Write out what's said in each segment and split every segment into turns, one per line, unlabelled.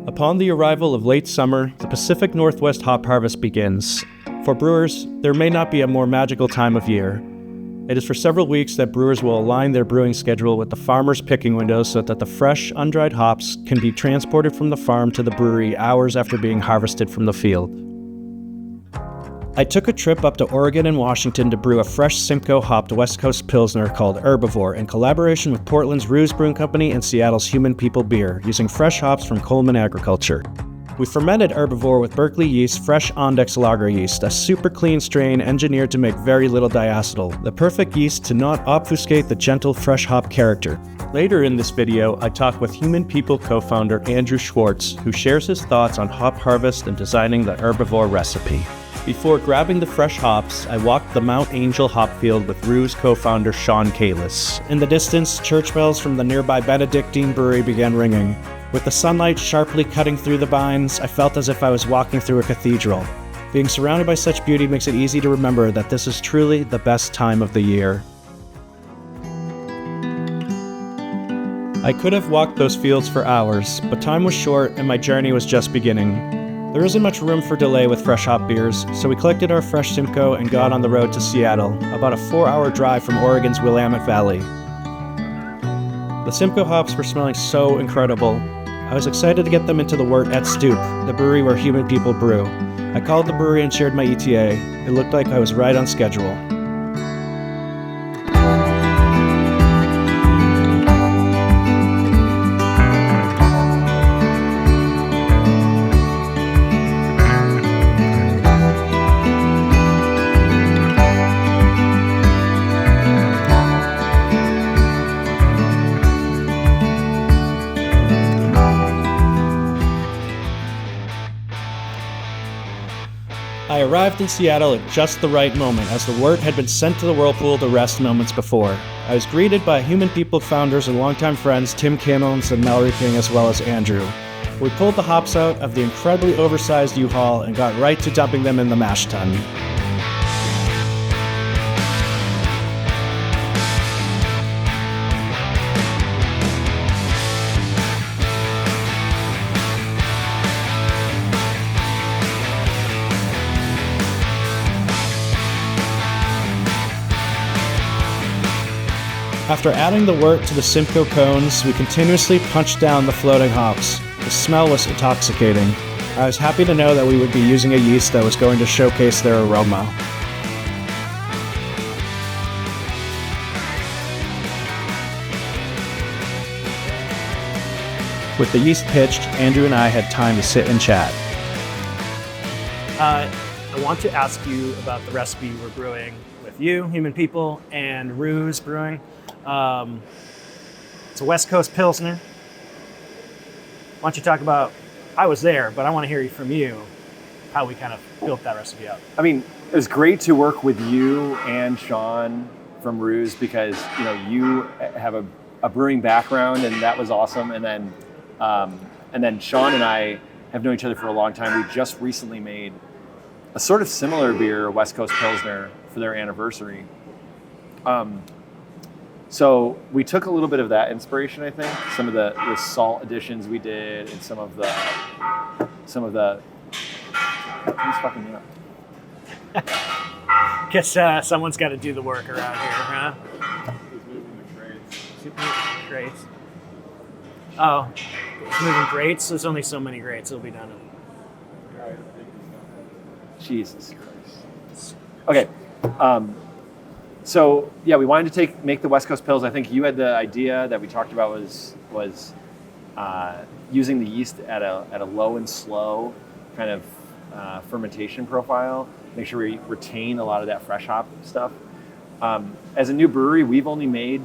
Upon the arrival of late summer, the Pacific Northwest hop harvest begins. For brewers, there may not be a more magical time of year. It is for several weeks that brewers will align their brewing schedule with the farmer's picking window so that the fresh, undried hops can be transported from the farm to the brewery hours after being harvested from the field. I took a trip up to Oregon and Washington to brew a fresh Simcoe hopped West Coast Pilsner called Herbivore in collaboration with Portland's Ruse Brewing Company and Seattle's Human People Beer, using fresh hops from Coleman Agriculture. We fermented Herbivore with Berkeley Yeast fresh ANDECHS lager yeast, a super clean strain engineered to make very little diacetyl, the perfect yeast to not obfuscate the gentle fresh hop character. Later in this video, I talk with Human People co-founder Andrew Schwartz, who shares his thoughts on hop harvest and designing the Herbivore recipe. Before grabbing the fresh hops, I walked the Mount Angel hop field with Ruse co-founder Sean Kalis. In the distance, church bells from the nearby Benedictine Brewery began ringing. With the sunlight sharply cutting through the vines, I felt as if I was walking through a cathedral. Being surrounded by such beauty makes it easy to remember that this is truly the best time of the year. I could have walked those fields for hours, but time was short and my journey was just beginning. There isn't much room for delay with fresh hop beers, so we collected our fresh Simcoe and got on the road to Seattle, about a 4-hour drive from Oregon's Willamette Valley. The Simcoe hops were smelling so incredible. I was excited to get them into the wort at Stoop, the brewery where Human People brew. I called the brewery and shared my ETA. It looked like I was right on schedule. I arrived in Seattle at just the right moment, as the wort had been sent to the whirlpool to rest moments before. I was greeted by Human People founders and longtime friends Tim Sciascia and Mallory King, as well as Andrew. We pulled the hops out of the incredibly oversized U-Haul and got right to dumping them in the mash tun. After adding the wort to the Simcoe cones, we continuously punched down the floating hops. The smell was intoxicating. I was happy to know that we would be using a yeast that was going to showcase their aroma. With the yeast pitched, Andrew and I had time to sit and chat.
I want to ask you about the recipe we're brewing with you, Human People, and Ruse Brewing. It's a West Coast Pilsner. Why don't you talk about, I was there, but I want to hear from you how we kind of built that recipe out.
I mean, it was great to work with you and Sean from Ruse because, you know, you have a brewing background and that was awesome. And then Sean and I have known each other for a long time. We just recently made a sort of similar beer, West Coast Pilsner, for their anniversary. So we took a little bit of that inspiration, I think. Some of the salt additions we did, and some of the. Who's fucking me up?
Guess someone's got to do the work around here, huh?
He's moving the crates.
Moving crates. Oh, it's moving crates. There's only so many crates. It'll be done.
Jesus Christ. Okay. So yeah, we wanted to make the West Coast Pils. I think you had the idea that we talked about was using the yeast at a low and slow kind of fermentation profile. Make sure we retain a lot of that fresh hop stuff. As a new brewery, we've only made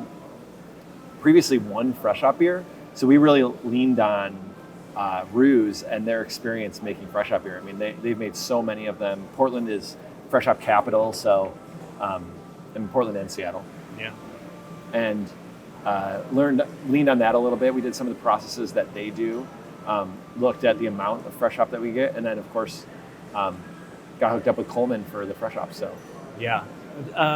previously one fresh hop beer, so we really leaned on Ruse and their experience making fresh hop beer. I mean, they've made so many of them. Portland is fresh hop capital, so. In Portland and Seattle.
Yeah.
And leaned on that a little bit. We did some of the processes that they do, looked at the amount of fresh hop that we get, and then of course got hooked up with Coleman for the fresh hop. So
yeah.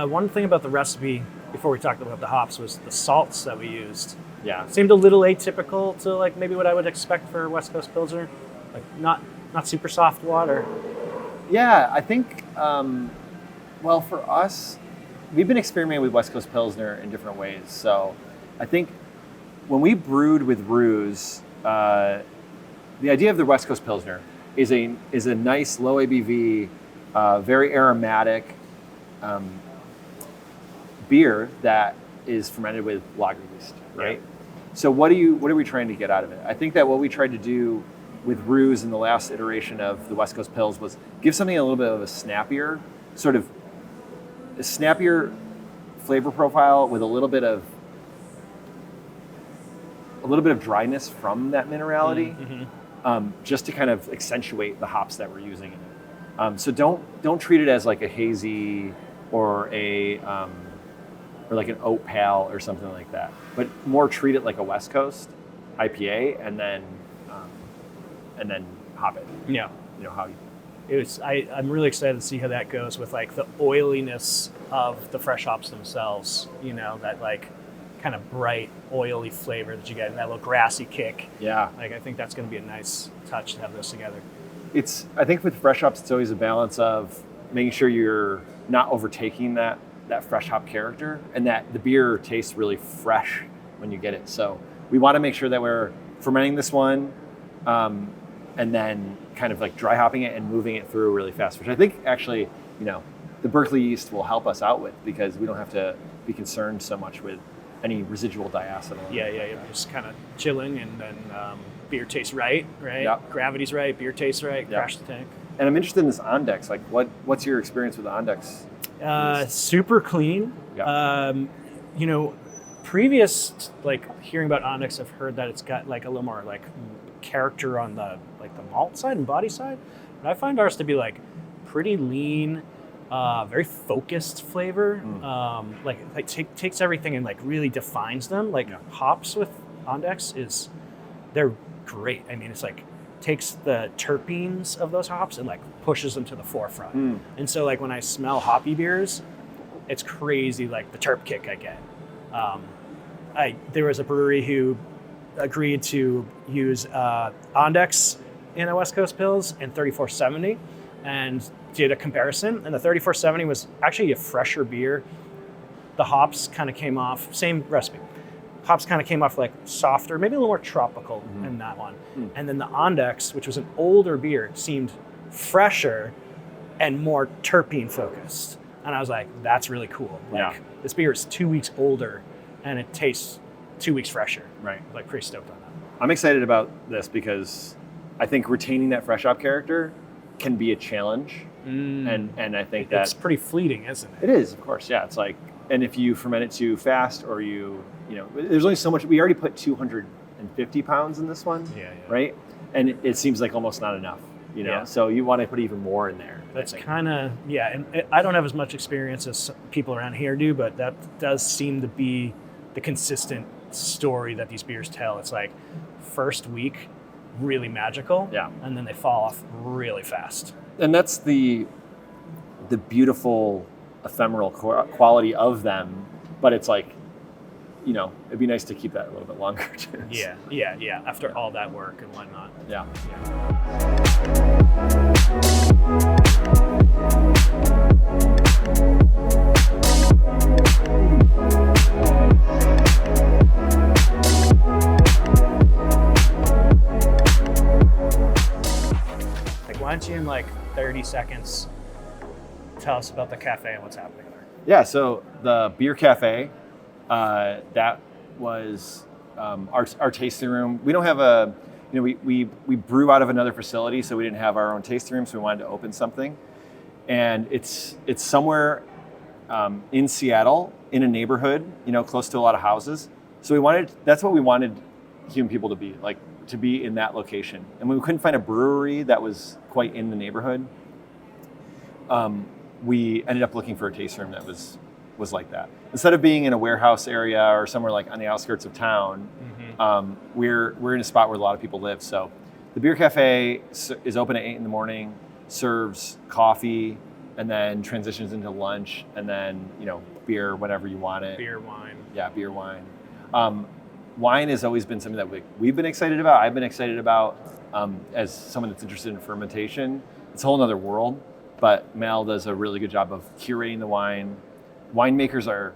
One thing about the recipe before we talked about the hops was the salts that we used.
Yeah.
Seemed a little atypical to like maybe what I would expect for West Coast Pilsner. Like not super soft water.
Yeah, I think, well, for us, we've been experimenting with West Coast Pilsner in different ways. So I think when we brewed with Ruse, the idea of the West Coast Pilsner is a nice low ABV, very aromatic beer that is fermented with lager yeast, right?
Yeah.
So what are we trying to get out of it? I think that what we tried to do with Ruse in the last iteration of the West Coast Pils was give something a little bit of a snappier flavor profile with a little bit of dryness from that minerality, just to kind of accentuate the hops that we're using in it. So don't treat it as like a hazy or or like an oat pale or something like that, but more treat it like a West Coast IPA and then hop it.
Yeah.
You know how you.
I'm really excited to see how that goes with like the oiliness of the fresh hops themselves. You know, that like kind of bright, oily flavor that you get and that little grassy kick.
Yeah.
Like I think that's going to be a nice touch to have those together.
I think with fresh hops, it's always a balance of making sure you're not overtaking that fresh hop character and that the beer tastes really fresh when you get it. So we want to make sure that we're fermenting this one and then kind of like dry hopping it and moving it through really fast, which I think actually, the Berkeley yeast will help us out with because we don't have to be concerned so much with any residual diacetyl.
Yeah. Just kind of chilling and then beer tastes right?
Yep.
Gravity's right, beer tastes right,
Yep.
crash the tank.
And I'm interested in this ANDECHS. Like, what's your experience with the ANDECHS?
Super clean.
Yeah.
Previous like hearing about ANDECHS, I've heard that it's got like a little more like character on the malt side and body side, but I find ours to be like pretty lean, very focused flavor. Takes everything and like really defines them. Like hops with ANDECHS they're great. I mean, it's like takes the terpenes of those hops and like pushes them to the forefront. And so like when I smell hoppy beers, it's crazy like the terp kick I get. There was a brewery who agreed to use ANDECHS in a West Coast Pils and 3470 and did a comparison. And the 3470 was actually a fresher beer. The hops kind of came off, same recipe. Hops kind of came off like softer, maybe a little more tropical in that one. And then the ANDECHS, which was an older beer, seemed fresher and more terpene focused. And I was like, that's really cool. Like this beer is 2 weeks older and it tastes 2 weeks fresher.
Right.
Like pretty stoked on that.
I'm excited about this because I think retaining that fresh hop character can be a challenge. And I think
it's pretty fleeting, isn't it?
It is, of course. Yeah. It's like, and if you ferment it too fast or there's only so much. We already put 250 pounds in this one, right? And it seems like almost not enough, So you want to put even more in there.
That's kind of, and I don't have as much experience as people around here do, but that does seem to be the consistent story that these beers tell. It's like first week, really magical, and then they fall off really fast.
And that's the beautiful ephemeral quality of them, but it's like, it'd be nice to keep that a little bit longer too.
Yeah. After all that work and whatnot.
Yeah.
Like, why don't you in like 30 seconds tell us about the cafe and what's happening there?
Yeah. So the beer cafe. That was our tasting room. We don't have we brew out of another facility, so we didn't have our own tasting room, so we wanted to open something. And it's somewhere in Seattle, in a neighborhood, close to a lot of houses. So that's what we wanted human people to be, like to be in that location. And when we couldn't find a brewery that was quite in the neighborhood, we ended up looking for a tasting room that was like that. Instead of being in a warehouse area or somewhere like on the outskirts of town, we're in a spot where a lot of people live. So the beer cafe is open at 8 a.m, serves coffee, and then transitions into lunch, and then beer whenever you want it.
Beer, wine.
Yeah, beer, wine. wine has always been something that we've been excited about. I've been excited about as someone that's interested in fermentation. It's a whole other world, but Mal does a really good job of curating the wine. Winemakers are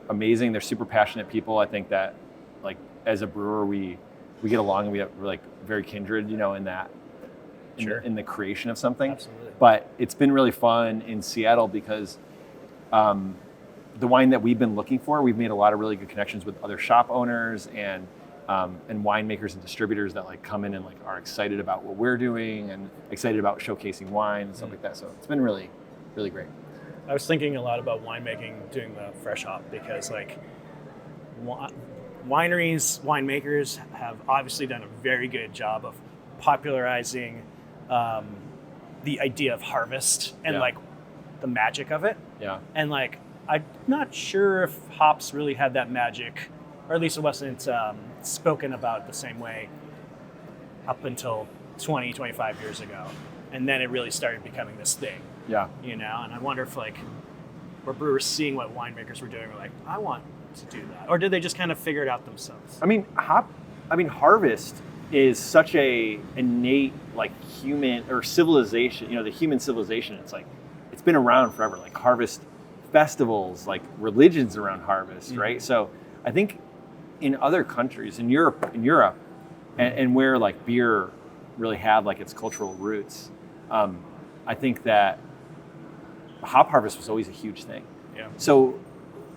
amazing. They're super passionate people. I think that, like, as a brewer, we get along, and we're like very kindred, in that,
Sure.
in the creation of something.
Absolutely.
But it's been really fun in Seattle because the wine that we've been looking for, we've made a lot of really good connections with other shop owners and winemakers and distributors that, like, come in and, like, are excited about what we're doing and excited about showcasing wine and stuff like that. So it's been really, really great.
I was thinking a lot about winemaking doing the fresh hop because, like, wineries, winemakers have obviously done a very good job of popularizing the idea of harvest and like the magic of it.
Yeah.
And, like, I'm not sure if hops really had that magic, or at least it wasn't spoken about the same way up until 20, 25 years ago. And then it really started becoming this thing.
Yeah.
And I wonder if, like, were brewers seeing what winemakers were doing, were like, I want to do that, or did they just kind of figure it out themselves?
I mean, harvest is such a innate, like, human or civilization. The human civilization. It's like it's been around forever. Like, harvest festivals, like religions around harvest, right? So I think in other countries, in Europe, and where, like, beer really had, like, its cultural roots, I think that hop harvest was always a huge thing.
Yeah.
So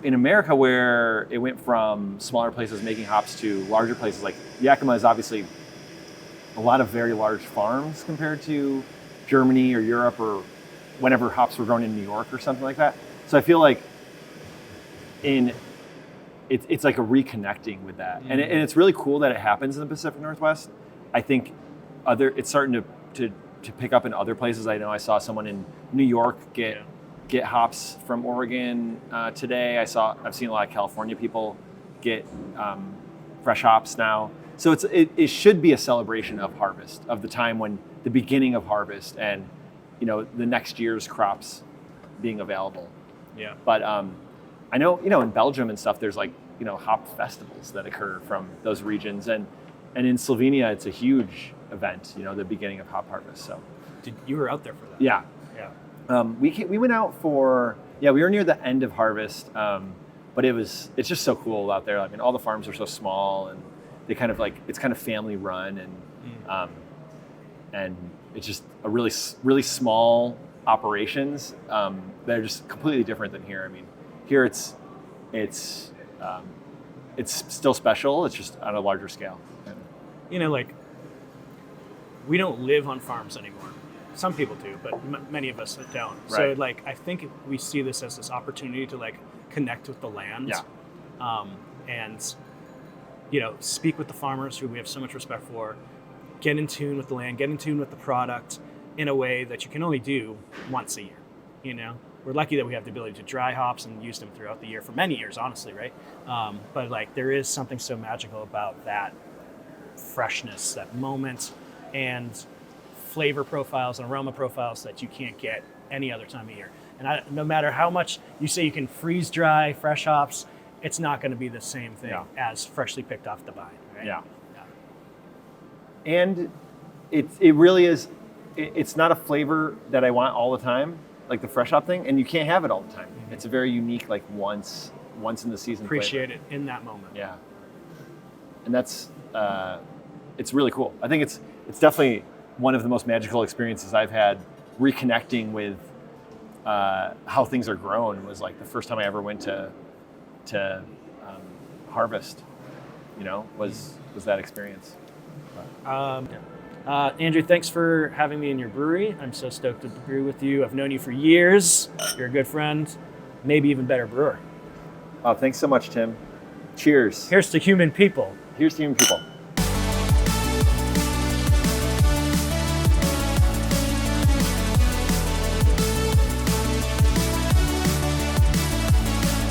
in America, where it went from smaller places making hops to larger places, like Yakima is obviously a lot of very large farms compared to Germany or Europe or whenever hops were grown in New York or something like that. So I feel like it's like a reconnecting with that. And it's really cool that it happens in the Pacific Northwest. I think it's starting to pick up in other places. I know I saw someone in New York get hops from Oregon today. I've seen a lot of California people get fresh hops now. So it should be a celebration of harvest, of the time when the beginning of harvest and the next year's crops being available.
Yeah.
But I know in Belgium and stuff, there's, like, hop festivals that occur from those regions, and in Slovenia it's a huge event. The beginning of hop harvest. So
You were out there for that?
Yeah.
Yeah.
We went out for we were near the end of harvest, but it's just so cool out there. I mean, all the farms are so small, and they kind of, like, it's kind of family run, and it's just a really, really small operations that are just completely different than here. I mean, here it's still special. It's just on a larger scale.
Like, we don't live on farms anymore. Some people do, but many of us don't.
Right.
So, like, I think we see this as this opportunity to, like, connect with the land.
Yeah.
And, speak with the farmers who we have so much respect for, get in tune with the land, get in tune with the product in a way that you can only do once a year. We're lucky that we have the ability to dry hops and use them throughout the year for many years, honestly, right? But, like, there is something so magical about that freshness, that moment, and flavor profiles and aroma profiles that you can't get any other time of year. And no matter how much you say you can freeze dry fresh hops, it's not going to be the same thing as freshly picked off the vine, right?
Yeah. And it really is. It's not a flavor that I want all the time, like the fresh hop thing, and you can't have it all the time. Mm-hmm. It's a very unique, like, once in the season.
Appreciate
flavor.
it in that moment.
Yeah. And that's it's really cool. I think it's definitely one of the most magical experiences I've had, reconnecting with how things are grown. Was, like, the first time I ever went to harvest, was that experience.
Andrew, thanks for having me in your brewery. I'm so stoked to brew with you. I've known you for years. You're a good friend, maybe even better brewer.
Oh, thanks so much, Tim. Cheers.
Here's to human people.
Here's to human people.